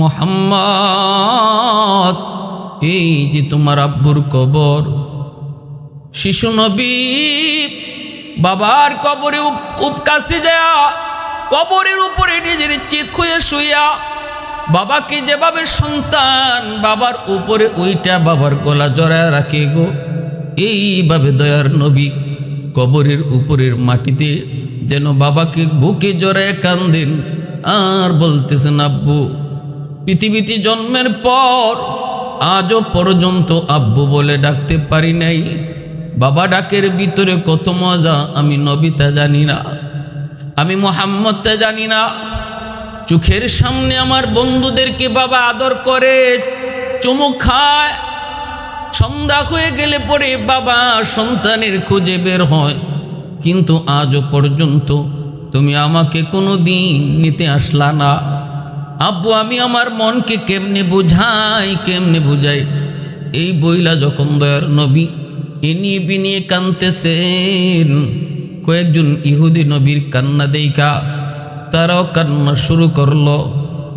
মুহাম্মদ, এই যে তোমার আব্বুর কবর। শিশু নবী বাবার কবরে উপকাশে যায়, কবরের উপরে নিজের চিত হয়ে শুইয়া বাবাকে যেভাবে সন্তান বাবার উপরে ওইটা বাবার গলা জড়ায় রাখে গো, এইভাবে দয়ার নবী কবরের উপরের মাটিতে যেন বাবাকে বুকে জড়ায় কান্দেন আর বলতেছেন, আব্বু পৃথিবীতে জন্মের পর আজও পর্যন্ত আব্বু বলে ডাকতে পারি নাই। বাবা ডাকের ভিতরে কত মজা আমি নবী তা জানি না, আমি মুহাম্মদ তা জানি না। চোখের সামনে আমার বন্ধুদেরকে বাবা আদর করে চুমু খায়, সন্ধ্যা হয়ে গেলে পরে বাবা সন্তানের খুঁজে বের হয়, কিন্তু আজও পর্যন্ত তুমি আমাকে কোনো দিন নিতে আসলা না। আব্বু আমি আমার মনকে কেমনে বুঝাই। এই বইলা যখন দয়ার নবী এনিয়ে বিনিয়ে কাঁদতেছেন, কয়েকজন ইহুদি নবীর কান্না দেইখা তারাও কান্না শুরু করলো।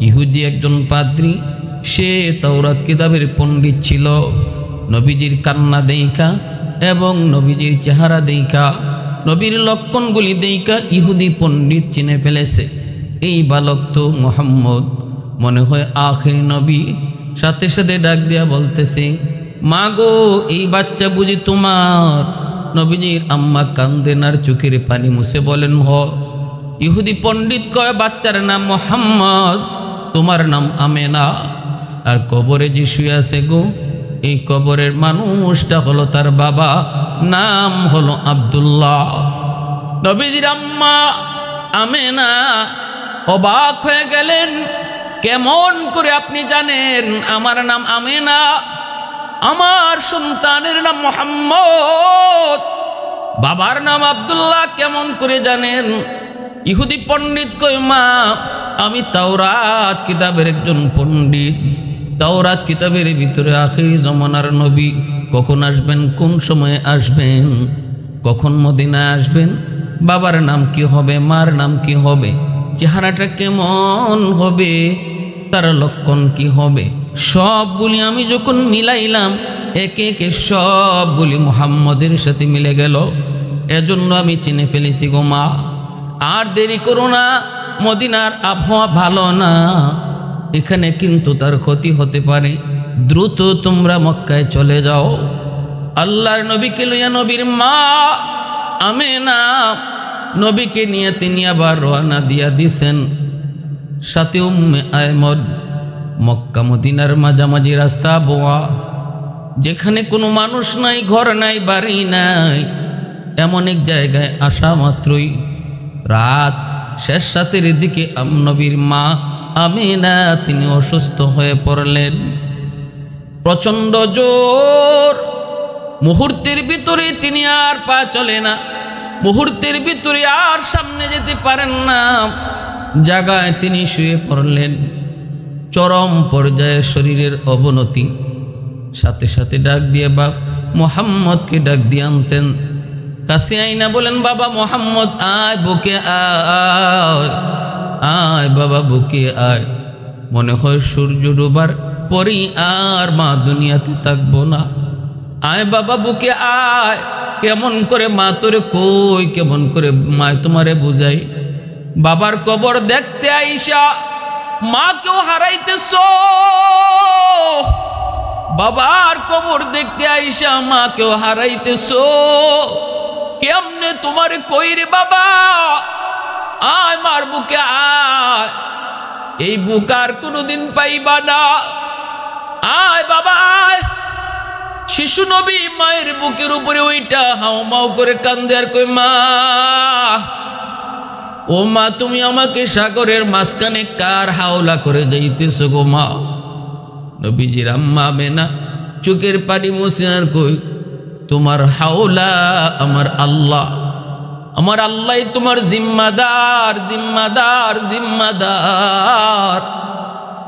ইহুদি একজন পাদ্রী, সে তাওরাত কিতাবের পণ্ডিত ছিল। নবীজির কান্না দেইখা এবং নবীজির চেহারা দেইখা, নবীর লক্ষণগুলি দেইখা ইহুদি পণ্ডিত চিনে ফেলেছে এই বালক তো মুহাম্মদ, মনে হয় আখিরি নবী। সাথে সাথে ডাক দিয়া বলতেছে, মা গো এই বাচ্চা বুঝি তোমার? নবীজির আম্মা কান্দেন আর চোখের পানি মুছে বলেন, হ। ইহুদি পণ্ডিত কয়, বাচ্চার নাম মুহাম্মদ, তোমার নাম আমেনা। আর কবরে যে শুয়ে আছে গো, এই কবরের মানুষটা হলো তার বাবা, নাম হলো আব্দুল্লাহ। নবীজির আম্মা আমেনা অবাক হয়ে গেলেন, কেমন করে আপনি জানেন আমার নাম আমেনা, আমার সন্তানের নাম মুহাম্মদ, বাবার নাম আব্দুল্লাহ কেমন করে জানেন? ইহুদি পণ্ডিত কই, মা আমি তাওরাত কিতাবের একজন পণ্ডিত। তাওরাত কিতাবের ভিতরে আখিরি জমানার নবী কখন আসবেন, কোন সময়ে আসবেন, কখন মদিনায় আসবেন, বাবার নাম কি হবে, মার নাম কি হবে, চেহারাটা কেমন হবে, তার লক্ষণ কি হবে, সবগুলি আমি যখন মিলাইলাম একে একে সবগুলি মুহাম্মদের সাথে মিলে গেল। এজন্য আমি চিনে ফেলেছি গো মা, আর দেরি করো না, মদিনার আবহাওয়া ভালো না, এখানে কিন্তু তার ক্ষতি হতে পারে, দ্রুত তোমরা মক্কায় চলে যাও। আল্লাহর নবীকে লইয়া নবীর মা আমেনা নবীকে নিয়ে তিনি আবার রওনা দিয়া দিছেন, সাথে উম্মে আয়মন। মক্কা মদিনার মাঝামাঝি রাস্তা বোয়া, যেখানে কোনো মানুষ নাই, ঘর নাই, বাড়ি নাই, এমন এক জায়গায় আসা মাত্রই রাত শেষ রাতের দিকে নবীর মা আমিনা তিনি অসুস্থ হয়ে পড়লেন। প্রচণ্ড জোর, মুহূর্তের ভিতরে তিনি আর পা চলে না, মুহূর্তের ভিতরে আর সামনে যেতে পারেন না, জায়গায় তিনি শুয়ে পড়লেন। চরম পর্যায়ে শরীরের অবনতি, সাথে সাথে ডাক দিয়ে বাপ মুহাম্মদকে ডাক দিয়ে আনতেন। কাছে আইনা বলেন, বাবা মুহাম্মদ আয়, বুকে আয়, আয় বাবা বুকে আয়। মনে হয় সূর্য ডোবার পরই আর মা দুনিয়াতে থাকবো না, আয় বাবা বুকে আয়। কেমন করে মা তোরে কই, কেমন করে মা তোমারে বুঝাই? বাবার কবর দেখতে আইসা মাকেও হারাইতেছ, বাবার কবর দেখতে আইসা মাকেও হারাইতেছ, কেমনে তোমারে কই রে বাবা? আয় মার বুকে আয়, এই বুক আর কোনোদিন পাইবা না, আয় বাবা আয়। শিশু নবী মায়ের বুকের উপরে ওইটা হাও মাও করে কান্দে আর কই, মা ও মা তুমি আমাকে সাগরের মাঝখানে কার হাওলা করে যাইতেছ গো মা? নবীজির আম্মা আমেনা চোখের পানি মুছে আর কই, তোমার হাওলা আমার আল্লাহ, আমার আল্লাহ তোমার জিম্মাদার, জিম্মাদার, জিম্মাদার।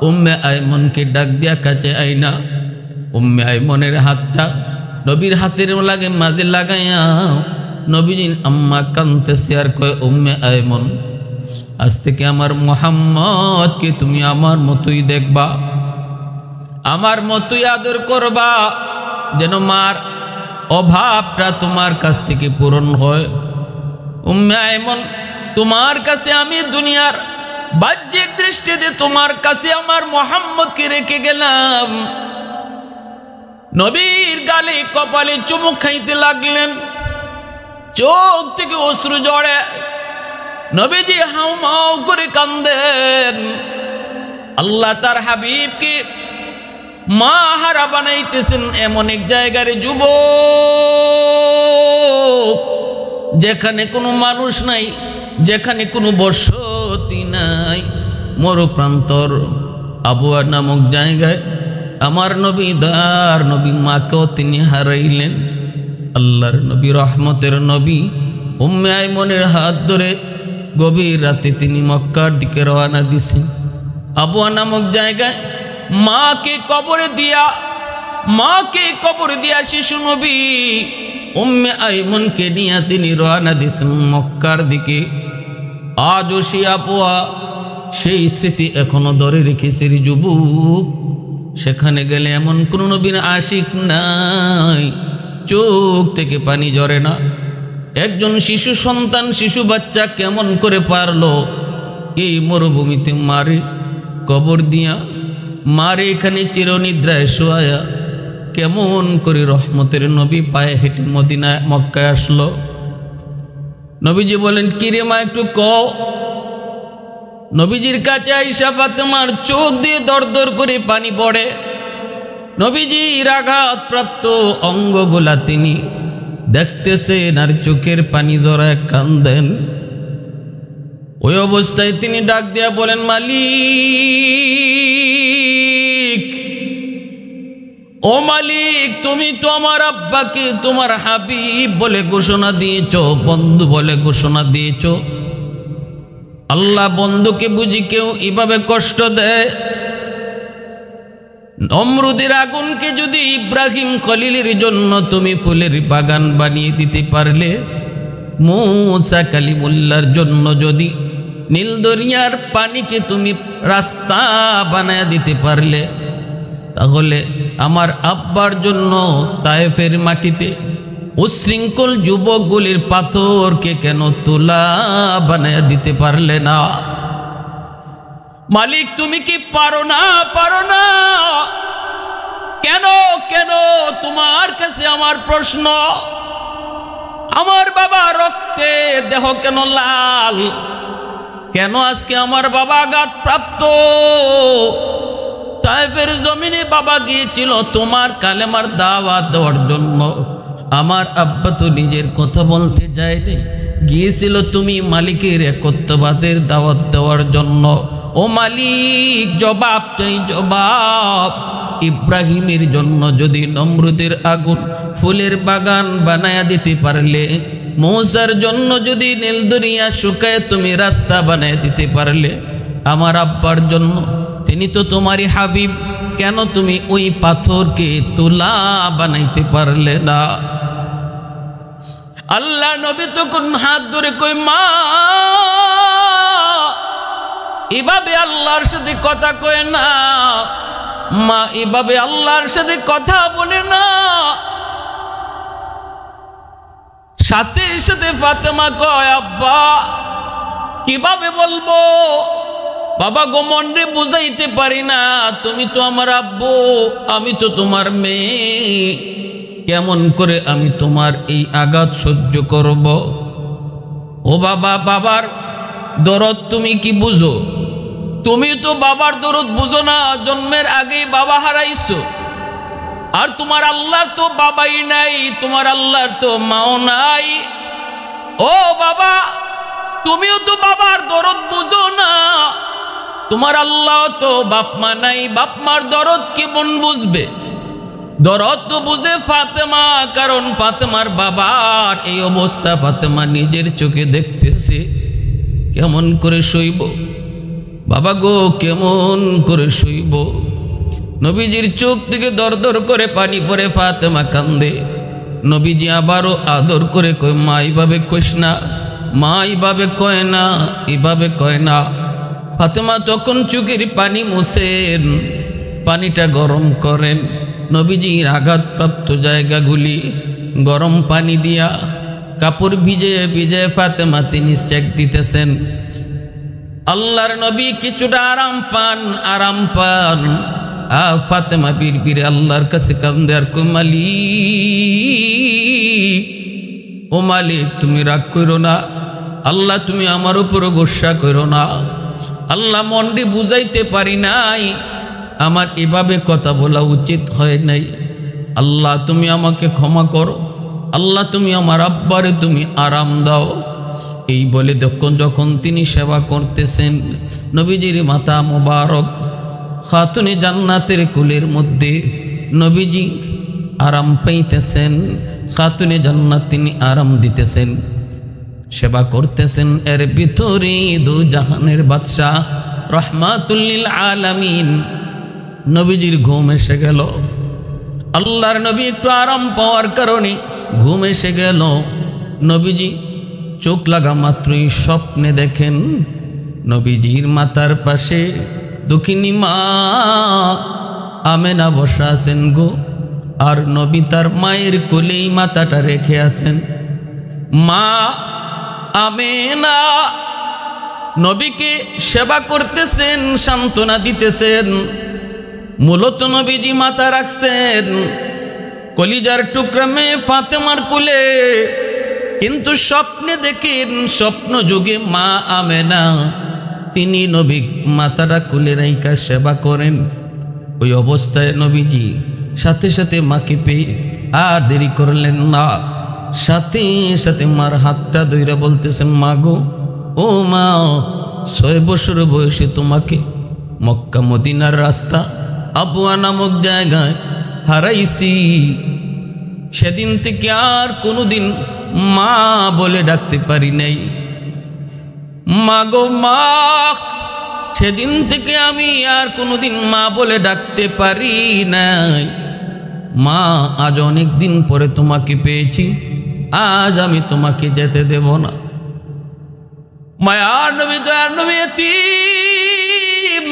উম্মে আয়মনকে ডাক দিয়া কাছে আইনা উম্মে আয়মনের হাতটা নবীর হাতের লাগে মাঝে লাগাইয়া নবীজির আম্মা কাঁদতেছে আর কয়, উম্মে আয়মন আজ থেকে আমার মুহাম্মদকে তুমি আমার মতোই দেখবা, আমার মতোই আদর করবা, যেন মার অভাবটা তোমার কাছ থেকে পূরণ হয়। উম্মে আইমন, তোমার কাছে আমি দুনিয়ার বাহ্যিক দৃষ্টিতে তোমার কাছে আমার মুহাম্মদকে রেখে গেলাম। নবীর গালে কপালে চুমুক খাইতে লাগলেন, চোখ থেকে অশ্রু ঝরে, নবীজি হাউমাউ করে কান্দেন। আল্লাহ তার হাবিবকে মা হারা বানাইতেছেন এমন এক জায়গার যুবক যেখানে কোনো মানুষ নাই, যেখানে কোনো বসতি নাই, মরুপ্রান্তর আবুয়া নামক জায়গায় আমার নবী দয়ার নবী মাকেও তিনি হারাইলেন। আল্লাহর নবী রহমতের নবী উম্মে আইমনের হাত ধরে গভীর রাতে তিনি মক্কার দিকে রওনা দিছেন। আবুয়া নামক জায়গায় মাকে কবরে দিয়া শিশু নবী উম্মে আইমনকে নিয়ে তিনি রওনা দিছেন মক্কার দিকে। আজও সে আবুয়া সেই স্মৃতি এখনো ধরে রেখেছে রে যুবক। সেখানে গেলে এমন কোন নবীর আশিক নাই, চোখ থেকে পানি ঝরে না। একজন শিশু সন্তান, শিশু বাচ্চা কেমন করে পারলো এই মরুভূমিতে মারে কবর দিয়া, মারে এখানে চিরনিদ্রায় শোয়া, কেমন করে রহমতের নবী পায়ে হেঁটে মদিনায় মক্কায় আসলো। নবীজি বলেন, কিরে মা একটু কও। নবীজির কাছে আয়েশা ফাতেমার চোখ দিয়ে দরদর করে পানি পড়ে। নবীজির আঘাতপ্রাপ্ত অঙ্গগুলা তিনি দেখতেছেন আর চোখের পানি জড়ায় কান্দেন। ওই অবস্থায় তিনি ডাক দিয়া বলেন, মালিক, ও মালিক, তুমি তো আমার আব্বাকে তোমার হাবিব বলে ঘোষণা দিয়েছ, বন্ধু বলে ঘোষণা দিয়েছ। আল্লাহ বন্ধুকে বুঝি কেউ এভাবে কষ্ট দেয়? নমরুদের আগুনকে যদি ইব্রাহিম খলিলের জন্য তুমি ফুলের বাগান বানিয়ে দিতে পারলে, মুসা কালিমুল্লাহর জন্য যদি নীল দরিয়ার পানিকে তুমি রাস্তা বানায় দিতে পারলে, তাহলে আমার আব্বার জন্য তায়েফের মাটিতে উশৃঙ্খল যুবকগুলির পাথরকে কেন তুলা বানায় দিতে পারলে না? মালিক, তুমি কি পারো না? পারো না কেন? কেন? তোমার কাছে আমার প্রশ্ন। আমার বাবা রক্তে দেহ কেন লাল? কেন আজকে আমার বাবা আঘাতপ্রাপ্ত? তায়েফের জমিনে বাবা গিয়েছিল তোমার কালেমার দাওয়াত দেওয়ার জন্য। আমার আব্বা তো নিজের কথা বলতে যায়নি, গিয়েছিল তুমি মালিকের একত্ববাদের দাওয়াত দেওয়ার জন্য। ও মালিক, জবাব চাই, জবাব। ইব্রাহিমের জন্য যদি নমরুদের আগুন ফুলের বাগান বানায়া দিতে পারলে, মূসার জন্য যদি নীল দরিয়া শুকায় তুমি রাস্তা বানায় দিতে পারলে, আমার আব্বার জন্য, তিনি তো তোমারই হাবিব, কেন তুমি ওই পাথরকে তুলা বানাইতে পারলে না? আল্লাহ নবী তখন হাত ধরে কই, মা, এভাবে আল্লাহর সাথে কথা কয় না মা, এভাবে আল্লাহর সাথে কথা বলে না। সাথে সাথে ফাতেমা কয়, আব্বা কিভাবে বলবো? বাবা গো, মনরে বুঝাইতে পারি না, তুমি তো আমার আব্বু, আমি তো তোমার মেয়ে, কেমন করে আমি তোমার এই আঘাত সহ্য করব? ও বাবা, বাবার দরদ তুমি কি বুঝো? তুমি তো বাবার দরদ বুঝো না, জন্মের আগেই বাবা হারাইছো। আর তোমার আল্লাহর তো বাবাই নাই, তোমার আল্লাহর তো মাও নাই। ও বাবা, তুমিও তো বাবার দরদ বুঝো না, তোমার আল্লাহ তো বাপ মা নাই, বাপ মার দরদ কেমন বুঝবে? দরদ তো বুঝে ফাতেমা, কারণ ফাতেমার বাবার এই অবস্থা ফাতেমা নিজের চোখে দেখতেছে। কেমন করে সইব বাবা গো, কেমন করে সইব? নবীজির চোখ থেকে দর দর করে পানি পড়ে, ফাতেমা কান্দে। নবীজি আবারও আদর করে কই, মা এইভাবে কইস না, মা এইভাবে কয় না, এভাবে কয় না। ফাতেমা তখন চোখের পানি মুছেন, পানিটা গরম করেন, নবীজির আঘাতপ্রাপ্ত জায়গাগুলি গরম পানি দিয়া কাপড় ভিজে ভিজে ফাতেমা তিনি চেক দিতেছেন। আল্লাহর নবী কিছুটা আরাম পান। ফাতেমা বীর আল্লাহর কাছে কান্দে আর কই, ও মালিক তুমি রাগ করো না, আল্লাহ তুমি আমার উপরও গোসা করো না, আল্লাহ মনটি বুঝাইতে পারি নাই, আমার এভাবে কথা বলা উচিত হয় নাই, আল্লাহ তুমি আমাকে ক্ষমা করো, আল্লাহ তুমি আমার আব্বারে তুমি আরাম দাও। এই বলে যখন তিনি সেবা করতেছেন, নবীজির মাথা মোবারক খাতুনে জান্নাতের কুলের মধ্যে নবীজি আরাম পাইতেছেন, খাতুনে জান্নাত তিনি আরাম দিতেছেন, সেবা করতেছেন। এর ভিতরে দু জাহানের বাদশাহ রহমাতুল লিল আলামিন নবীজির ঘুম এসে গেল। আল্লাহর নবী একটু আরাম পাওয়ার কারণে ঘুম এসে গেল। নবীজি চোখ লাগা মাত্রই স্বপ্নে দেখেন নবীজির মাথার পাশে দক্ষিণী মা আমেনা বসা আছেন গো, আর নবী তার মায়ের কোলেই মাথাটা রেখে আছেন। মা আমেনা নবীকে সেবা করতেছেন, সান্ত্বনা দিতেছেন। মূলত নবীজি মাথা রাখছেন কলিজার টুকরা মেয়ে ফাতেমার কোলে, কিন্তু স্বপ্নে দেখেন স্বপ্ন যুগে মা আমেনা তিনি নবী মাথাটা কোলে রাইকা সেবা করেন। ওই অবস্থায় নবীজি সাথে সাথে মাকে পেয়ে আর দেরি করলেন না, সাথে সাথে মার হাতটা ধইরা বলতেছেন, মা গো, ও মা, 6 বছর বয়সে তোমাকে মক্কা মদিনার রাস্তা আবুয়া নামক জায়গায় হারাইছি। সেদিন থেকে আর কোনোদিন মা বলে ডাকতে পারি নাই। মা গো মা, সেদিন থেকে আমি আর কোনোদিন মা বলে ডাকতে পারি নাই। মা, আজ অনেক দিন পরে তোমাকে পেয়েছি, আজ আমি তোমাকে যেতে দেব না। মায়ার নবী দয়ার নবী এতিম,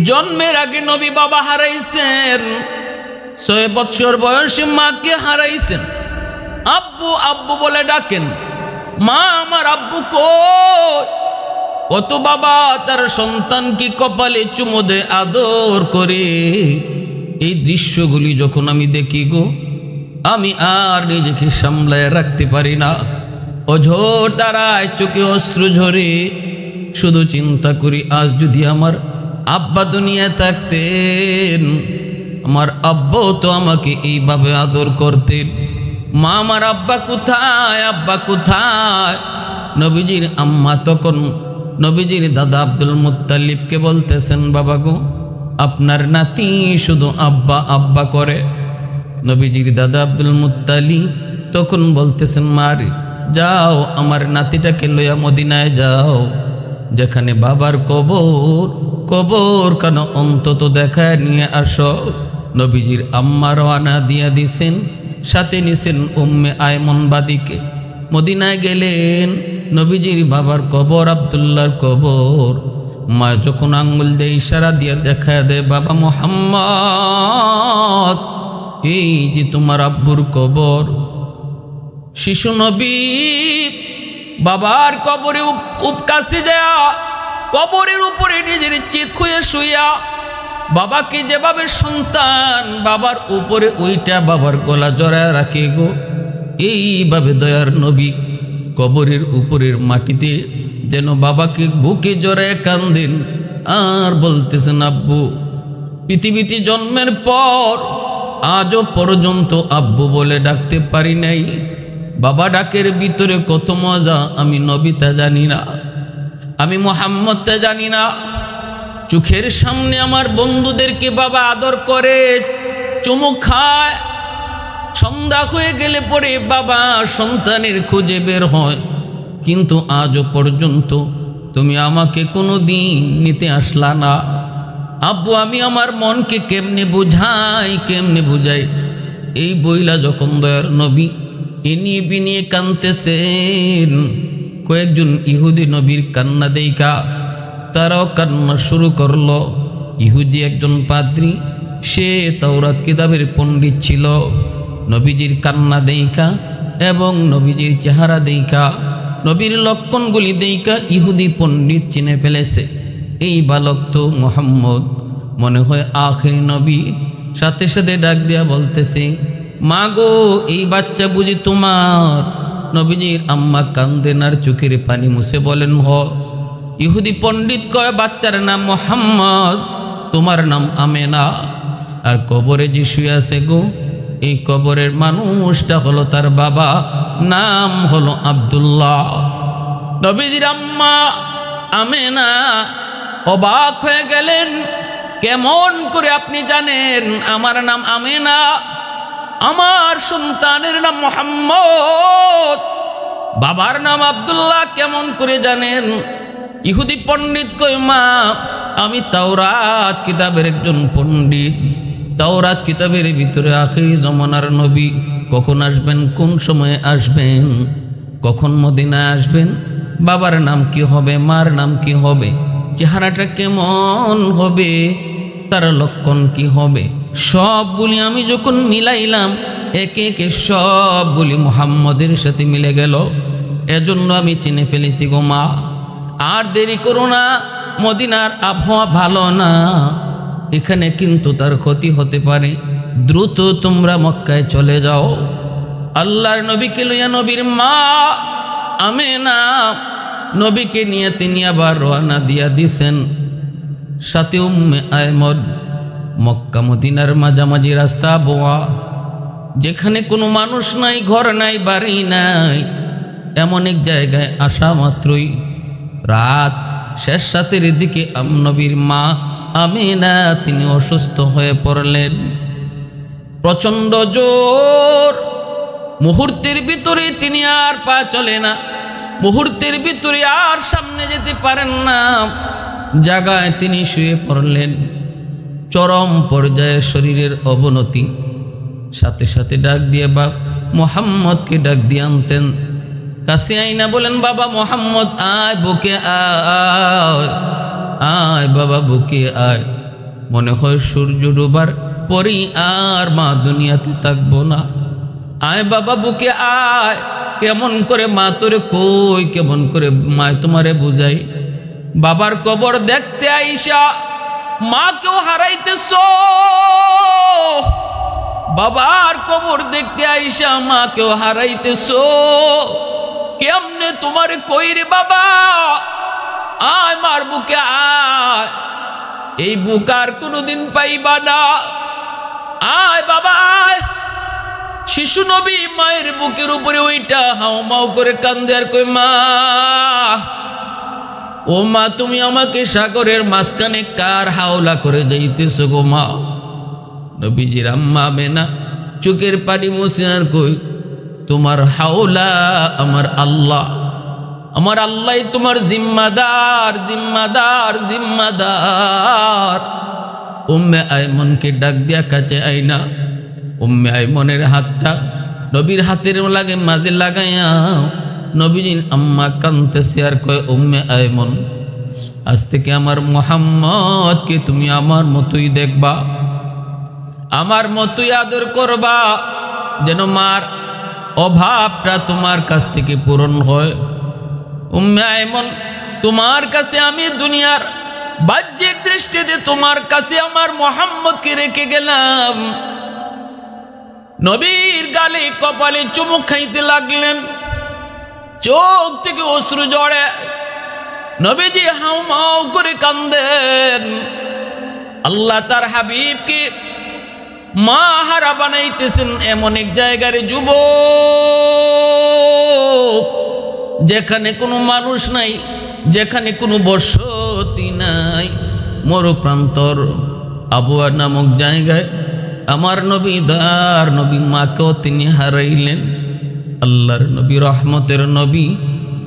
জন্মের আগে নবী বাবা হারাইছেন, 6 বছর বয়সে মাকে হারাইছেন। আব্বু আব্বু বলে ডাকেন, মা আমার আব্বু কই? কত বাবা তার সন্তানকে কপালে চুমো দেয়, আদর করে। এই দৃশ্যগুলি যখন আমি দেখি গো, আমি আর নিজেকে সামলায় রাখতে পারি না, অঝোর দাঁড়ায় চোখে অশ্রু ঝরে। শুধু চিন্তা করি, আজ যদি আমার আব্বা দুনিয়ায় থাকতেন, আমার আব্বাও তো আমাকে এইভাবে আদর করতেন। মা, আমার আব্বা কোথায়? আব্বা কোথায়? নবীজির আম্মা তখন নবীজির দাদা আব্দুল মুত্তালিবকে বলতেছেন, বাবা গো, আপনার নাতি শুধু আব্বা আব্বা করে। নবীজির দাদা আব্দুল মুত্তালিব তখন বলতেছেন, মারে যাও, আমার নাতিটাকে লইয়া মদিনায় যাও, যেখানে বাবার কবর কেন অন্তত দেখায় নিয়ে আসো। নবীজির আম্মা রওনা দিয়া দিছেন, সাথে নিছেন উম্মে আয়মন বাদিকে। মদিনায় গেলেন, নবীজির বাবার কবর, আব্দুল্লাহর কবর। মা যখন আঙ্গুল দিয়ে ইশারা দিয়ে দেখায় দেয়, বাবা মুহাম্মদ, এই যে তোমার আব্বুর কবর। শিশু নবী বাবার কবরে উপকাশে দেয়া, কবরের উপরে নিজের চিত হয়ে শুইয়া বাবাকে যেভাবে সন্তান বাবার উপরে ওইটা বাবার গলা জড়ায় রাখে গো, এইভাবে দয়ার নবী কবরের উপরের মাটিতে যেন বাবাকে বুকে জড়ায় কান্দেন আর বলতেছেন, আব্বু, পৃথিবীতে জন্মের পর আজও পর্যন্ত আব্বু বলে ডাকতে পারি নাই। বাবা ডাকের ভিতরে কত মজা আমি নবী তা জানি না, আমি মুহাম্মদ তা জানি না। চোখের সামনে আমার বন্ধুদেরকে বাবা আদর করে, চুমু খায়। সন্ধ্যা হয়ে গেলে পরে বাবা সন্তানের খুঁজে বের হয়, কিন্তু আজও পর্যন্ত তুমি আমাকে কোনো দিন নিতে আসলা না। আব্বু, আমি আমার মনকে কেমনে বুঝাই। এই বইলা যখন দয়ার নবী এনিয়ে বিনিয়ে কাঁদতেছেন, কয়েকজন ইহুদি নবীর কান্না দেইখা তারাও কান্না শুরু করলো। ইহুদি একজন পাদ্রী, সে তাওরাত কিতাবের পণ্ডিত ছিল। নবীজির কান্না দেইখা এবং নবীজির চেহারা দেইখা, নবীর লক্ষণগুলি দেইখা ইহুদি পণ্ডিত চিনে ফেলেছে এই বালক তো মুহাম্মদ, মনে হয় আখির নবী। সাথে সাথে ডাক দিয়া বলতেছে, মা গো, এই বাচ্চা বুঝি তোমার? নবীজির আম্মা কান্দেন আর চোখের পানি মুছে বলেন, হ। ইহুদি পণ্ডিত কয়, বাচ্চার নাম মুহাম্মদ, তোমার নাম আমেনা। আর কবরে যে শুয়ে আছে গো, এই কবরের মানুষটা হলো তার বাবা, নাম হলো আব্দুল্লাহ। নবীজির আম্মা আমেনা অবাক হয়ে গেলেন, কেমন করে আপনি জানেন আমার নাম আমেনা, আমার সন্তানের নাম মুহাম্মদ, বাবার নাম আব্দুল্লাহ কেমন করে জানেন? ইহুদি পণ্ডিত কই, মা আমি তাওরাত কিতাবের একজন পণ্ডিত। তাওরাত কিতাবের ভিতরে আখিরি জমানার নবী কখন আসবেন, কোন সময়ে আসবেন, কখন মদিনায় আসবেন, বাবার নাম কি হবে, মার নাম কি হবে, চেহারাটা কেমন হবে, তার লক্ষণ কি হবে, সবগুলি আমি যখন মিলাইলাম, একে একে সবগুলি মুহাম্মদের সাথে মিলে গেল। এজন্য আমি চিনে ফেলেছি গো মা। আর দেরি করো না, মদিনার আবহাওয়া ভালো না, এখানে কিন্তু তার ক্ষতি হতে পারে, দ্রুত তোমরা মক্কায় চলে যাও। আল্লাহর নবীকে লইয়া নবীর মা আমেনা নবীকে নিয়ে তিনি আবার রওনা দিয়া দিছেন। সাথে উম্মে আয়মন। মক্কা মদিনার মাঝামাঝি রাস্তা বোয়া, যেখানে কোনো মানুষ নাই, ঘর নাই, বাড়ি নাই, এমন এক জায়গায় আসা মাত্রই রাত শেষ রাতের দিকে নবীর মা আমিনা তিনি অসুস্থ হয়ে পড়লেন। প্রচণ্ড জোর, মুহূর্তের ভিতরে তিনি আর পা চলে না, মুহূর্তের ভিতরে আর সামনে যেতে পারেন না, জায়গায় তিনি শুয়ে পড়লেন। চরম পর্যায়ে শরীরের অবনতি। সাথে সাথে ডাক দিয়ে বাপ মুহাম্মদকে ডাক দিয়ে আনতেন। কাছে আইনা বলেন, বাবা মুহাম্মদ আয়, বুকে আয়, আয় বাবা বুকে আয়। মনে হয় সূর্য ডোবার পরই আর মা দুনিয়াতে থাকবো না। আয় বাবা বুকে আয়। কেমন করে মা তোরে কই, কেমন করে মা তোমারে বুঝাই? বাবার কবর দেখতে আইসা মাকেও হারাইতেছ, বাবার কবর দেখতে আইসা মাকেও হারাইতেছ, কেমনে তোমারে কই রে বাবা? আয় মার বুকে আয়, এই বুক আর কোনোদিন পাইবা না। আয় বাবা আয়। শিশু নবী মায়ের বুকের উপরে ওইটা হাও মাও করে কান্দে আর কই, মা ও মা, তুমি আমাকে সাগরের মাঝখানে কার হাওলা করে যাইতেছ গো মা? নবীজির আম্মা আমেনা চোখের পানি মুছে আর কই, তোমার হাওলা আমার আল্লাহ, আমার আল্লাহ তোমার জিম্মাদার, জিম্মাদার, জিম্মাদার। উম্মে আয়মনকে ডাক দিয়া কাছে আইনা উম্মে আয়মনের হাতটা নবীর হাতের লাগে মাঝে লাগাইয়া নবীজির আম্মা কাঁদতেছে আর কয়, উম্মে আয়মন, আজ থেকে আমার মুহাম্মদকে তুমি আমার মতোই দেখবা, আমার মতোই আদর করবা, যেন মার অভাবটা তোমার কাছ থেকে পূরণ হয়। উম্মে আয়মন, তোমার কাছে আমি দুনিয়ার বাহ্যিক দৃষ্টিতে তোমার কাছে আমার মুহাম্মদকে রেখে গেলাম। নবীর গালে কপালে চুমুক খাইতে লাগলেন, চোখ থেকে অশ্রু ঝরে, নবীজি হাউমাউ করে কান্দেন। আল্লাহ তার হাবিবকে মা হারা বানাইতেছেন এমন এক জায়গার যুবক, যেখানে কোনো মানুষ নাই, যেখানে কোনো বসতি নাই, মরুপ্রান্তর আবুয়া নামক জায়গায় আমার নবী দয়ার নবী মাকেও তিনি হারাইলেন। আল্লাহর নবী রহমতের নবী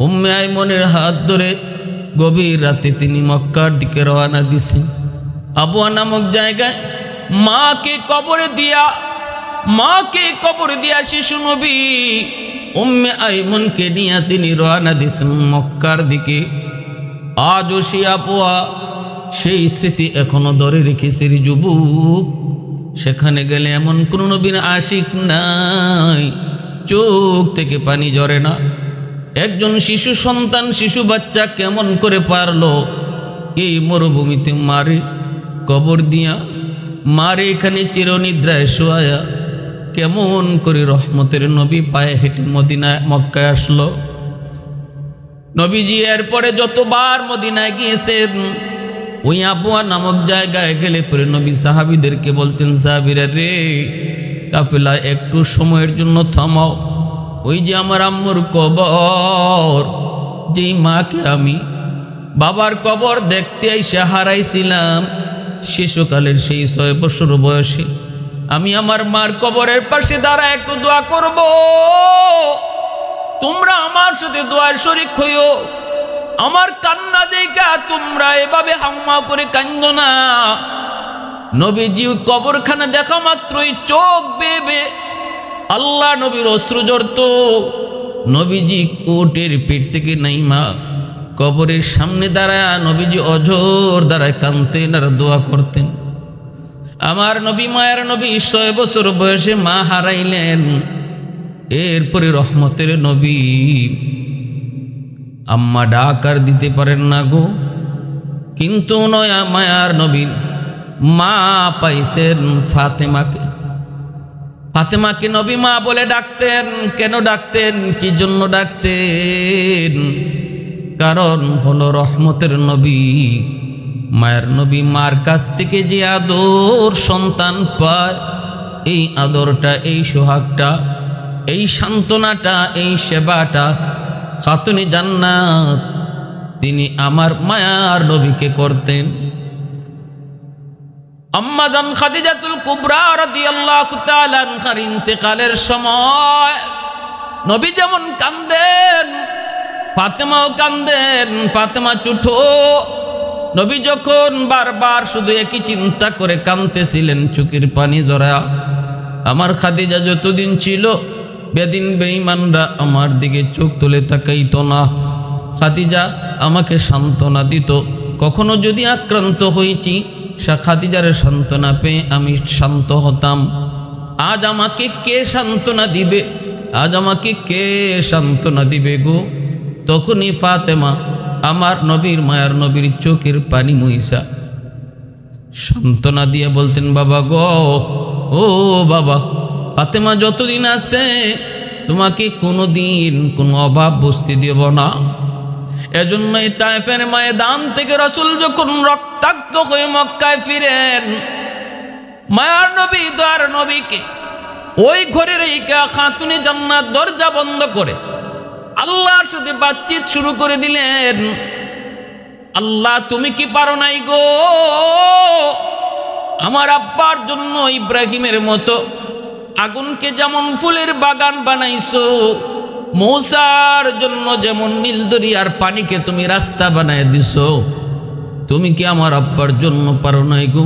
উম্মে আয়মনের হাত ধরে গভীর রাতে তিনি মক্কার দিকে রওনা দিছেন। আবুয়া নামক জায়গায় মাকে কবরে দিয়া শিশু নবী উম্মে আইমনকে নিয়ে তিনি রওনা দিয়েছেন মক্কার দিকে। আজও সে আপুয়া সেই স্মৃতি এখনো ধরে রেখেছে রে যুবক। সেখানে গেলে এমন কোন নবীর আশিক নাই চোখ থেকে পানি ঝরে না। একজন শিশু সন্তান, শিশু বাচ্চা কেমন করে পারলো এই মরুভূমিতে মারে কবর দিয়া, মারে এখানে চিরনিদ্রায় শোয়া, কেমন করে রহমতের নবী পায়ে হেঁটে মদিনায় মক্কায় আসলো। নবীজি এরপরে যতবার মদিনায় গিয়েছেন ওই আবুয়া নামক জায়গায় গেলে পরে নবী সাহাবীদেরকে বলতেন, সাহাবীরা রে, কাফেলা একটু সময়ের জন্য থামাও। ওই যে আমার আম্মুর কবর, যেই মাকে আমি বাবার কবর দেখতে এসে হারাইছিলাম শিশুকালের সেই 6 বছর বয়সে, আমি আমার মার কবরের পাশে দাঁড়া একটু দোয়া করব। তোমরা আমার সাথে দোয়ার শরীক হইও। আমার কান্না দেখা তোমরা এভাবে হাম্মা করে কান্দো না। নবীজি কবরখানা দেখা মাত্রই চোখ বেবে আল্লাহ নবীর অশ্রু ঝরত। নবীজি কোটের পেট থেকে নাইমা কবরের সামনে দাঁড়ায় নবীজি অঝোর দাঁড়ায় কাঁদতেন আর দোয়া করতেন। আমার নবী মায়ের নবী 6 বছর বয়সে মা হারাইলেন। এরপরে রহমতের নবী আম্মা ডাকার দিতে পারেন না গো, কিন্তু নয়া মায়ার নবীর মা পাইছেন ফাতেমাকে। ফাতেমাকে নবী মা বলে ডাকতেন। কেন ডাকতেন, কি জন্য ডাকতেন? কারণ হলো রহমতের নবী মায়ের নবী মার কাছ থেকে যে আদর সন্তান পায়, এই আদরটা, এই সোহাগটা, এই সান্ত্বনাটা, এই সেবাটা খাতুনে জান্নাত তিনি আমার মায়ার নবীকে করতেন। আম্মা জান খাদিজাতুল কুবরা রাদিয়াল্লাহু তাআলা আনহার ইন্তেকালের সময় নবী যেমন কাঁদেন, ফাতেমাও কাঁদেন। ফাতেমা চুঠো নবী যখন বারবার শুধু একই চিন্তা করে কাঁদতেছিলেন, চোখের পানি জড়া। আমার খাদিজা যতদিন ছিল বেদিন বেঈমানরা আমার দিকে চোখ তুলে তাকাইতো না। খাদিজা আমাকে সান্ত্বনা দিত। কখনো যদি আক্রান্ত হয়েছি, খাদিজার সান্ত্বনা পেয়ে আমি শান্ত হতাম। আজ আমাকে কে সান্ত্বনা দিবে? আজ আমাকে কে সান্ত্বনা দিবে গো? তখনই ফাতেমা আমার নবীর মায়ার নবীর চোখের পানি মুইসা সান্ত্বনা দিয়ে বলতেন, বাবা গো, ও বাবা, ফাতেমা যতদিন আছে তোমাকে কোনোদিন কোনো অভাব বসতে দেব না। এজন্যই তায়েফের ময়দান থেকে রাসূল যখন রক্তাক্ত হয়ে মক্কায় ফিরেন, মায়ার নবী দয়ার নবীকে ওই ঘরে রেখে খাতুনে জান্নাত দরজা বন্ধ করে আল্লাহর সাথে বাতচিত শুরু করে দিলেন। আল্লাহ, তুমি কি পারো নাই গো আমার আব্বার জন্য ইব্রাহিমের মতো আগুনকে যেমন ফুলের বাগান বানাইছো, মূসার জন্য যেমন নীল দরিয়ার পানিকে তুমি রাস্তা বানায় দিছো, তুমি কি আমার আব্বার জন্য পারো নাই গো?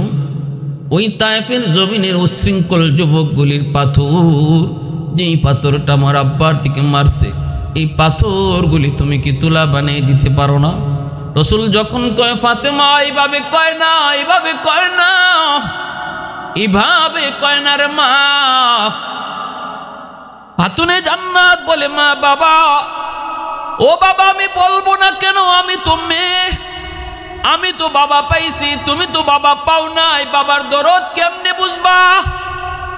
ওই তায়েফের জমিনের উশৃঙ্খল যুবকগুলির পাথর, যেই পাথরটা আমার আব্বার দিকে মারছে, এই পাথরগুলি তুমি কি তুলা বানিয়ে দিতে পারো না? রাসূল যখন কয়, ফাতেমা এইভাবে কয় না, এইভাবে কয় না, এইভাবে কয় না রে মা। খাতুনে জান্নাত বলে, মা বাবা, ও বাবা, আমি বলবো না কেন? আমি তো মেয়ে, আমি তো বাবা পাইছি, তুমি তো বাবা পাও নাই। বাবার দরদ কেমনে বুঝবা?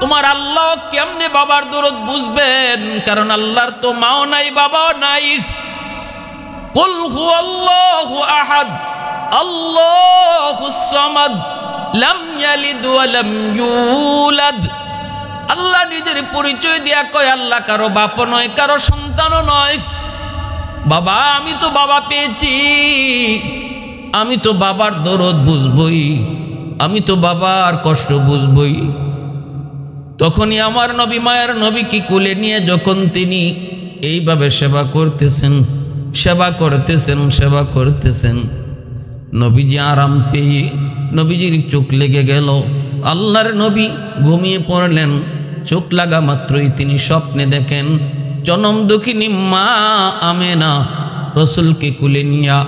তোমার আল্লাহ কেমনে বাবার দরদ বুঝবেন? কারণ আল্লাহর তো মাও নাই, বাবাও নাই। কুল হুয়াল্লাহু আহাদ আল্লাহুস সামাদ লাম ইয়ালিদ ওয়া লাম ইউলাদ। আল্লাহ নিজের পরিচয় দিয়া কয়, আল্লাহ কারো বাপ নয়, কারো সন্তানও নয়। বাবা, আমি তো বাবা পেয়েছি, আমি তো বাবার দরদ বুঝবই, আমি তো বাবার কষ্ট বুঝবই। তখনই আমার নবী মায়ের নবীকে কোলে নিয়ে যখন তিনি এইভাবে সেবা করতেছেন, সেবা করতেছেন, সেবা করতেছেন, নবীজি আরাম পেয়ে নবীজির চোখ লেগে গেল। আল্লাহর নবী ঘুমিয়ে পড়লেন। চোখ লাগা মাত্রই তিনি স্বপ্নে দেখেন জনম দুঃখিনী মা আমেনা রসুলকে কুলে নিয়া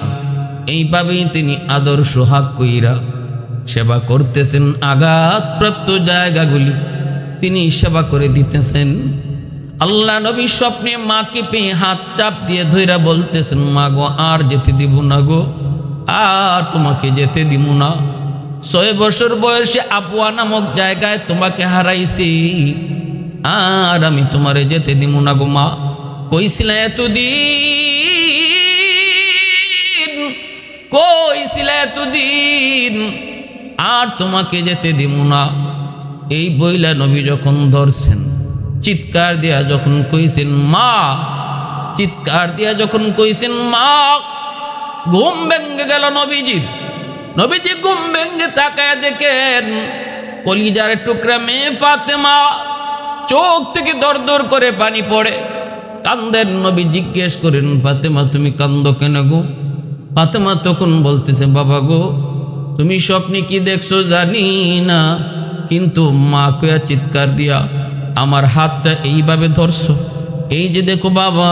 এইভাবেই তিনি আদর সোহাগ কইরা সেবা করতেছেন। আঘাতপ্রাপ্ত জায়গাগুলি তিনি সেবা করে দিতেছেন। আল্লাহ নবী স্বপ্নে মাকে পেয়ে হাত চাপ দিয়ে ধইরা বলতেছেন, মা গো আর যেতে দিব না গো, আর তোমাকে যেতে দিব না। 6 বছর বয়সে আপুয়া নামক জায়গায় তোমাকে হারাইছি, আর আমি তোমারে যেতে দিব না গো মা। কইছিলা এতদিন, কইছিলা এতদিন, আর তোমাকে যেতে দিব না। এই বইলা নবী যখন ধরছেন, চিৎকার দিয়া যখন কইছেন মা, চিৎকার দিয়া যখন কইছেন মা, ঘুম ভেঙে গেল নবীজির। নবীজি ঘুম ভেঙে তাকায় দেখেন কলিজার টুকরা মেয়ে ফাতেমা, চোখ থেকে দর দর করে পানি পড়ে, কান্দেন। নবী জিজ্ঞেস করেন, ফাতেমা তুমি কান্দো কেন গো? ফাতেমা তখন বলতেছে, বাবা গো তুমি স্বপ্নে কি দেখছো জানি না, কিন্তু মা কয়া চিৎকার দিয়া আমার হাতটা এইভাবে ধরছো, এই যে দেখো বাবা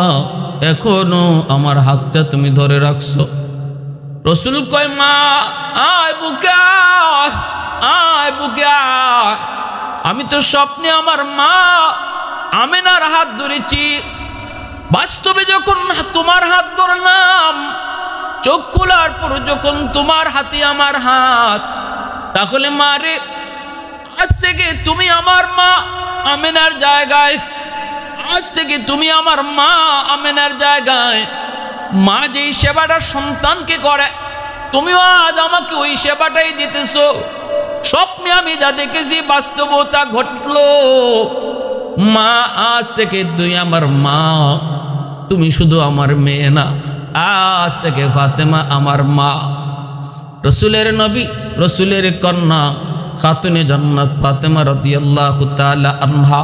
এখনো আমার হাতটা তুমি ধরে রাখছো। রসুল কয়, মা আয় বুকে আয়, আয় বুকে আয়। আমি তো স্বপ্নে আমার মা আমেনার হাত ধরেছি, বাস্তবে যখন তোমার হাত ধরলাম, চোখ খোলার পর যখন তোমার হাতে আমার হাত, তাহলে মা রে আজ থেকে তুমি আমার মা আমেনার জায়গায়, আজ থেকে তুমি আমার মা আমেনার জায়গায়। মা যেই সেবাটা সন্তানকে করে, তুমিও আজ আমাকে ওই সেবাটাই দিতেছো। স্বপ্নে আমি যা দেখেছি বাস্তবতা ঘটলো। মা আজ থেকে তুই আমার মা, তুমি শুধু আমার মেয়ে না, আজ থেকে ফাতেমা আমার মা। রসুলের নবী, রসুলের কন্যা, খাতুনে জান্নাত ফাতেমা রাদিয়াল্লাহু তাআলা আনহা।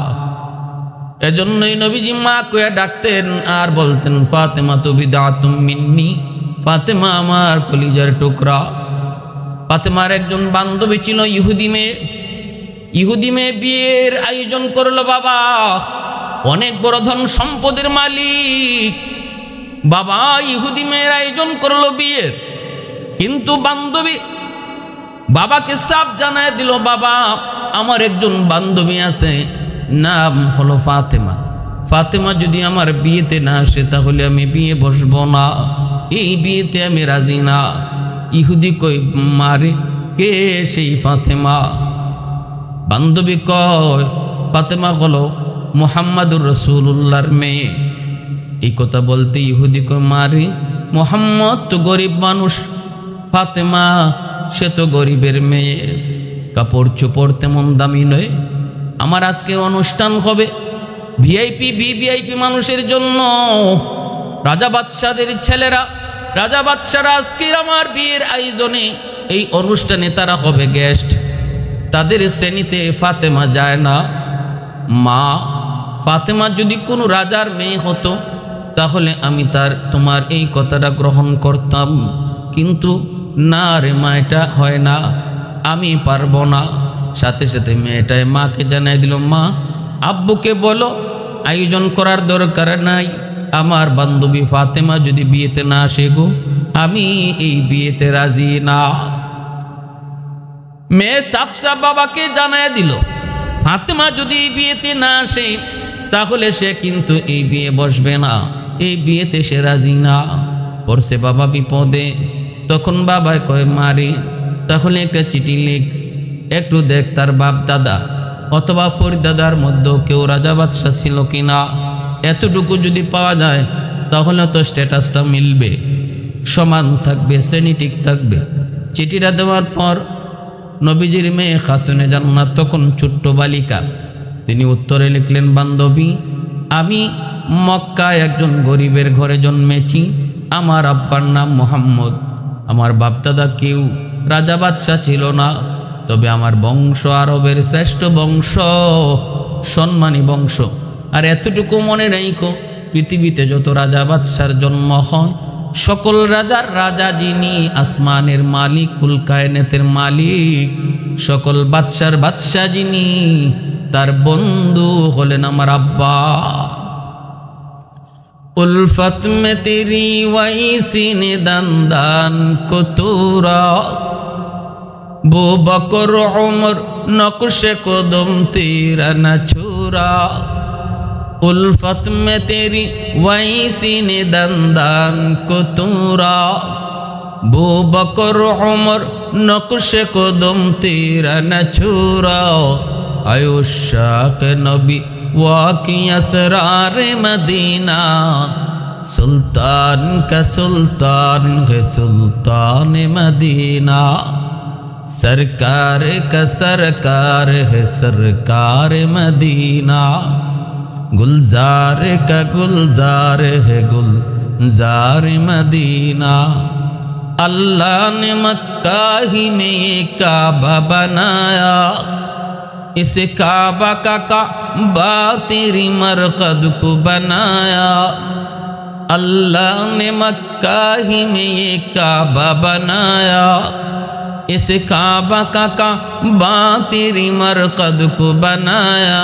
এজন্যই নবীজি মা কয়ে ডাকতেন আর বলতেন, ফাতেমা তু বিদআতুম মিন্নি, ফাতেমা আমার কলিজার টুকরা। ফাতেমার একজন বান্ধবী ছিল ইহুদি মেয়ে। ইহুদি মেয়ে বিয়ের আয়োজন করলো বাবা, অনেক বড় ধন সম্পদের মালিক বাবা। ইহুদি মেয়ের আয়োজন করলো বিয়ের, কিন্তু বান্ধবী বাবাকে সাফ জানায় দিল, বাবা আমার একজন বান্ধবী আছে, নাম হলো ফাতেমা। ফাতেমা যদি আমার বিয়েতে না আসে তাহলে আমি বিয়ে বসবো না, এই বিয়েতে আমি রাজি না। ইহুদি কই, মারে কে সেই ফাতেমা? বান্ধবী কয়, ফাতেমা হলো মুহাম্মাদুর রাসূলুল্লাহর মেয়ে। এই কথা বলতে ইহুদি কয়, মারে মুহাম্মদ তো গরিব মানুষ, ফাতেমা সে তো গরিবের মেয়ে, কাপড় চোপড় তেমন দামি নয়। আমার আজকের অনুষ্ঠান হবে ভিআইপি ভিভিআইপি মানুষের জন্য, রাজা বাদশাদের ছেলেরা, রাজা বাদশারা আজকের আমার বিয়ের আয়োজনে এই অনুষ্ঠানে তারা হবে গেস্ট, তাদের শ্রেণীতে ফাতেমা যায় না। মা, ফাতেমা যদি কোনো রাজার মেয়ে হতো তাহলে আমি তোমার এই কথাটা গ্রহণ করতাম, কিন্তু না রে মা, এটা হয় না, আমি পারবো না। সাথে সাথে মেয়েটায় মাকে জানাই দিল, মা আব্বুকে বলো আয়োজন করার দরকার নাই, আমার বান্ধবী ফাতেমা যদি বিয়েতে না আসে গো, আমি এই বিয়েতে রাজি না। মেয়ে সাফ সাফ বাবাকে জানাই দিল, ফাতেমা যদি বিয়েতে না আসে তাহলে সে কিন্তু এই বিয়ে বসবে না, এই বিয়েতে সে রাজি না। পড়ছে বাবা বিপদে। তখন বাবা কয়, মারে তাহলে একটা চিঠি লিখ, একটু দেখ তার বাপ দাদা অথবা ফরিদাদার মধ্যেও কেউ রাজা বাদশা ছিল কিনা, এতটুকু যদি পাওয়া যায় তাহলে তো স্ট্যাটাসটা মিলবে, সমান থাকবে, শ্রেণী ঠিক থাকবে। চিঠিটা দেওয়ার পর নবীজির মেয়ে খাতুনে জান্নাত তখন ছোট্ট বালিকা, তিনি উত্তরে লিখলেন, বান্ধবী আমি মক্কায় একজন গরিবের ঘরে জন্মেছি, আমার আব্বার নাম মুহাম্মদ, আমার বাপদাদা কেউ রাজা বাদশা ছিল না, তবে আমার বংশ আরবের শ্রেষ্ঠ বংশ, সম্মানী বংশ। আর এতটুকু মনে রাখো, পৃথিবীতে যত রাজা বাদশার জন্ম হয়, সকল রাজার রাজা যিনি, আসমানের মালিক, কুল কায়নাতের মালিক, সকল বাদশার বাদশা যিনি, তার বন্ধু হলেন আমার আব্বা। उल्फत में तेरी वही सीने दंदान को तूरा बो बकर उमर नक्श को दुम तेरा न छूरा उल्फत में तेरी वही सीने दंदान को तूरा बो बकर उमर नक्श को दुम तेरा न छूरा आयुशाक नबी वाकी असरार मदीना सुल्तान का सुल्तान है सुल्तान मदीना सरकार का सरकार है सरकार मदीना गुलजार का गुलजार है गुलजार मदीना अल्लाह ने मक्का ही में ये काबा बनाया इस काबा का काबा तेरी मरकद को बनाया अल्लाह ने मक्का ही में ये काबा बनाया इस काबा का काबा तेरी मरकद को बनाया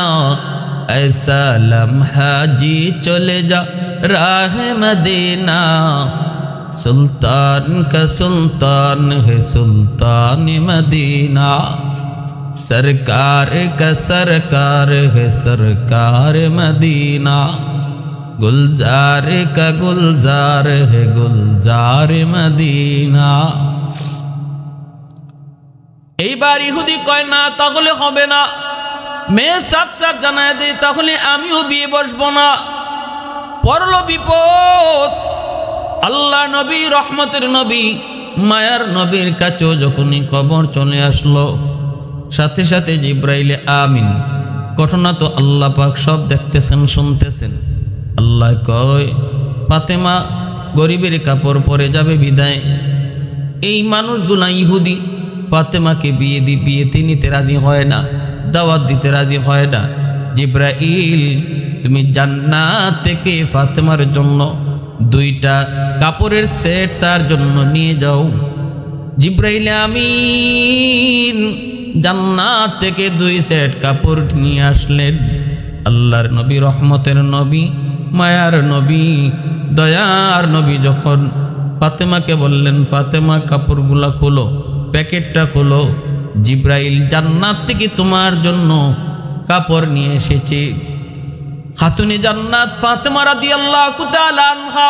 ऐसा लम्हा जी चले जा राह मदीना सुल्तान का सुल्तान है सुल्तान मदीना सरकार का सरकार है सरकार मदीना गुलजार का गुलजार है गुलजार मदीना এইবার ইহুদি কয় না তাহলে হবে না মেয়ে সাফ সাফ জানায় দেয় তাহলে আমিও বিয়ে বসবো না পরলো বিপদ আল্লাহ নবী রহমতের নবী মায়ার নবীর কাছেও যখনই খবর চলে আসলো সাথে সাথে জিব্রাইল আমিন ঘটনা তো আল্লাহ পাক সব দেখতেছেন শুনতেছেন আল্লাহ কয় ফাতেমা গরিবের কাপড় পরে যাবে বিদায় এই মানুষগুলা ইহুদি ফাতেমাকে বিয়েতে নিতে রাজি হয় না দাওয়াত দিতে রাজি হয় না জিব্রাইল তুমি জান্নাত থেকে ফাতেমার জন্য দুইটা কাপড়ের সেট তার জন্য নিয়ে যাও জিব্রাইল আমিন জান্নাত থেকে 2 সেট কাপড় নিয়ে আসলেন আল্লাহর নবী রহমতের নবী মায়ার নবী দয়ার নবী যখন ফাতেমাকে বললেন ফাতেমা কাপড়গুলা খোলো প্যাকেটটা খোলো জিব্রাইল জান্নাত থেকে তোমার জন্য কাপড় নিয়ে এসেছে খাতুনে জান্নাত ফাতেমা রাদিয়াল্লাহু তাআলা আনহা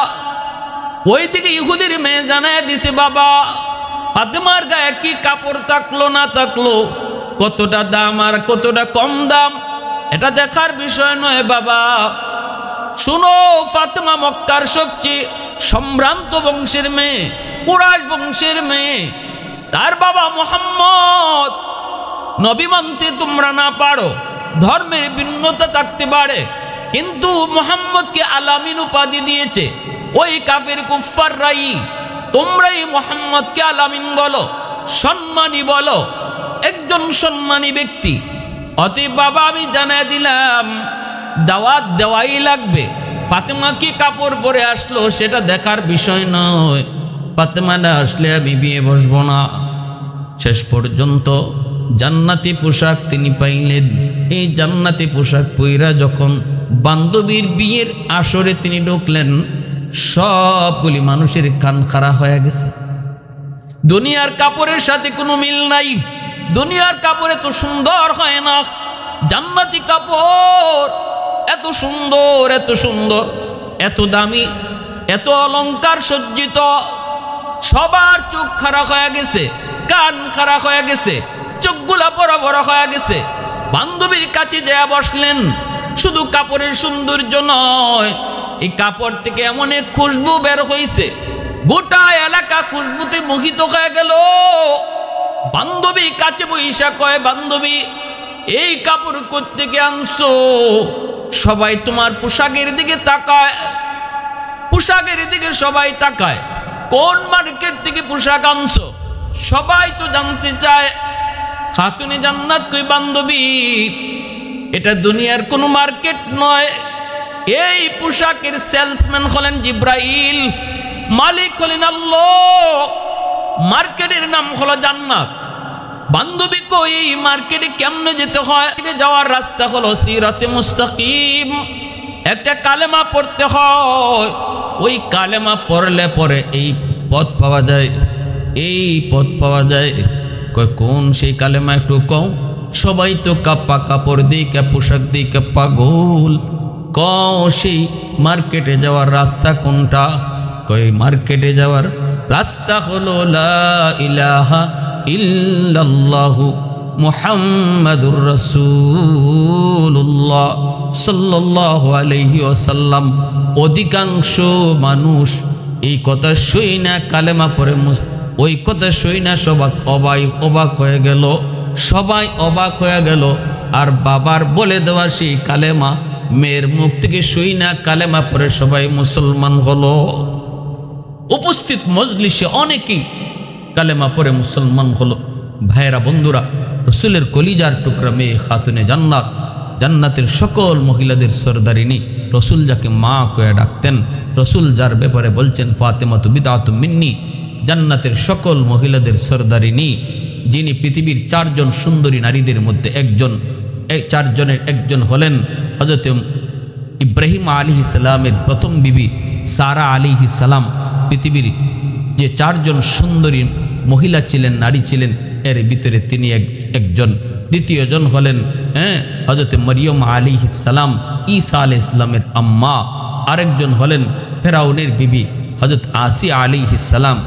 ওই থেকে ইহুদির মেয়ে জানায় দিছে বাবা ফাতেমার গায়ে কি কাপড় থাকলো না থাকলো কতটা দাম আর কতটা কম দাম এটা দেখার বিষয় নয় বাবা শুনো ফাতেমা মক্কার সবচেয়ে সম্ভ্রান্ত বংশের মেয়ে কুরাইশ বংশের মেয়ে তার বাবা মুহাম্মদ নবী মানতে তোমরা না পারো ধর্মের ভিন্নতা থাকতে পারে কিন্তু মুহাম্মদকে আলামিন উপাধি দিয়েছে ওই কাফের কুফফাররাই তোমরাই মুহাম্মদকে আলামিন বলো সম্মানী বলো একজন সম্মানী ব্যক্তি অতএব বাবা আমি জানাই দিলাম দাওয়াত দেওয়াই লাগবে ফাতেমা কি কাপড় পরে আসলো সেটা দেখার বিষয় নয় ফাতেমা না আসলে আমি বিয়ে বসবো না শেষ পর্যন্ত জান্নাতি পোশাক তিনি পাইলেন এই জান্নাতি পোশাক পইরা যখন বান্ধবীর বিয়ের আসরে তিনি ঢুকলেন সবগুলি মানুষের কান খাড়া হয়ে গেছে দুনিয়ার কাপড়ের সাথে কোনো মিল নাই দুনিয়ার কাপড় এত সুন্দর হয় না জান্নাতি কাপড় এত সুন্দর এত সুন্দর এত দামি এত অলংকার সজ্জিত সবার চোখ খারাপ হয়ে গেছে কান খারাপ হয়ে গেছে চোখগুলা বড় বড় হয়ে গেছে বান্ধবীর কাছে যেয়ে বসলেন শুধু কাপড়ের সৌন্দর্য নয় এই কাপড় থেকে এমন এক খুশবু বের হইছে গোটা এলাকা খুশবুতে মোহিত হয়ে গেল বান্ধবী কাছে বইসা কয় বান্ধবী এই কাপড় কোত্থেকে আনছো সবাই তোমার পোশাকের দিকে তাকায় পোশাকের দিকে সবাই তাকায় কোন মার্কেট থেকে পোশাক আনছো সবাই তো জানতে চায় খাতুনে জান্নাত কই বান্ধবী এটা দুনিয়ার কোনো মার্কেট নয় এই পোশাকের সেলসম্যান হলেন জিব্রাইল মালিক হলেন আল্লাহ মার্কেটের নাম হলো জান্নাত বান্ধবী কই এই মার্কেটে কেমনে যেতে হয় যাওয়ার রাস্তা হলো সিরাতে মুস্তাকিম একটা কালেমা পড়তে হয়, ওই কালেমা পড়লে পরে এই পথ পাওয়া যায়, এই পথ পাওয়া যায়। কোন সেই কালেমা একটু কও? সবাই তো কাপ্পা কাপড় দিকে পোশাক দিকে পাগল। কও সেই মার্কেটে যাওয়ার রাস্তা কোনটা? কই মার্কেটে যাওয়ার রাস্তা হলো লা ইলাহা ইল্লাল্লাহু মুহাম্মাদুর রাসূলুল্লাহ সাল্লাল্লাহু আলাইহি ওয়াসাল্লাম। অধিকাংশ মানুষ এই কথা শুই না কালেমা পড়ে, ওই কথা শুই না সবাই অবাক হয়ে গেল, সবাই অবাক হয়ে গেল। আর বাবার বলে দেওয়া সেই কালেমা মেয়ের মুখ থেকে শুই না কালেমা পড়ে সবাই মুসলমান হলো। উপস্থিত মজলিসে অনেকেই কালেমা পড়ে মুসলমান হলো। ভাইয়েরা, বন্ধুরা, রসুলের কলিজার টুকরা মেয়ে খাতুনে জান্নাত, জান্নাতের সকল মহিলাদের সরদারিনী, রসুল যাকে মা কয়ে ডাকতেন, রসুল যার ব্যাপারে বলছেন ফাতেমাতু বিদআতুম মিন্নি, জান্নাতের সকল মহিলাদের সরদারিনী, যিনি পৃথিবীর 4 জন সুন্দরী নারীদের মধ্যে একজন, এই 4 জনের একজন হলেন হযরত ইব্রাহিম আলাইহিস সালামের প্রথম বিবি সারা আলাইহিস সালাম। পৃথিবীর যে 4 জন সুন্দরী মহিলা ছিলেন, নারী ছিলেন, এর ভিতরে তিনি একজন। দ্বিতীয় জন হলেন হযরত মরিয়ম আলাইহিস সালাম, ঈসা আলাইহিস সালামের আম্মা। আরেকজন হলেন ফেরাউনের বিবি হযরত আসিয়া আলাইহিস সালাম।